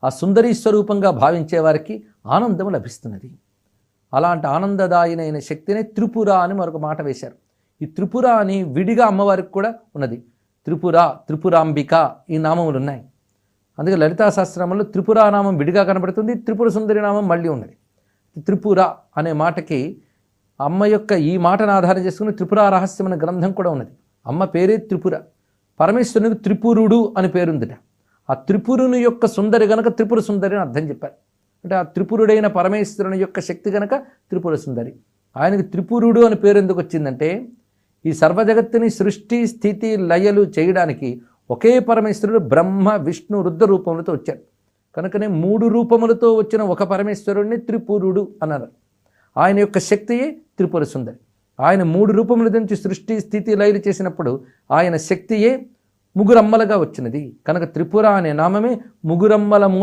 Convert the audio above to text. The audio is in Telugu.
ఆ సుందరీ స్వరూపంగా భావించే వారికి ఆనందం లభిస్తున్నది. అలాంటి ఆనందదాయినైన శక్తినే త్రిపుర అని మరొక మాట వేశారు. ఈ త్రిపుర అని విడిగా అమ్మవారికి కూడా ఉన్నది. త్రిపుర, త్రిపురాంబిక ఈ నామములు ఉన్నాయి. అందుకే లలితా సహస్రనామంలో త్రిపుర నామం విడిగా కనబడుతుంది, త్రిపుర సుందరి నామం మళ్ళీ ఉన్నది. త్రిపుర అనే మాటకి అమ్మ యొక్క ఈ మాటను ఆధారం చేసుకుని త్రిపుర రహస్యం అనే గ్రంథం కూడా ఉన్నది. అమ్మ పేరే త్రిపుర, పరమేశ్వరునికి త్రిపురుడు అని పేరుందిట. ఆ త్రిపురుని యొక్క సుందరి గనక త్రిపుర సుందరి అని అర్థం చెప్పారు. అంటే ఆ త్రిపురుడైన పరమేశ్వరుని యొక్క శక్తి గనక త్రిపుర సుందరి. ఆయనకి త్రిపురుడు అని పేరు ఎందుకు వచ్చిందంటే, ఈ సర్వజగత్తుని సృష్టి స్థితి లయలు చేయడానికి ఒకే పరమేశ్వరుడు బ్రహ్మ విష్ణు రుద్ర రూపములతో వచ్చాడు. కనుకనే 3 రూపములతో వచ్చిన ఒక పరమేశ్వరుడిని త్రిపురుడు అన్నారు. ఆయన యొక్క శక్తియే త్రిపుర సుందరి. ఆయన 3 రూపముల నుంచి సృష్టి స్థితి లయలు చేసినప్పుడు ఆయన శక్తియే ముగురమ్మలుగా వచ్చినది. కనుక త్రిపుర అనే నామమే ముగురమ్మల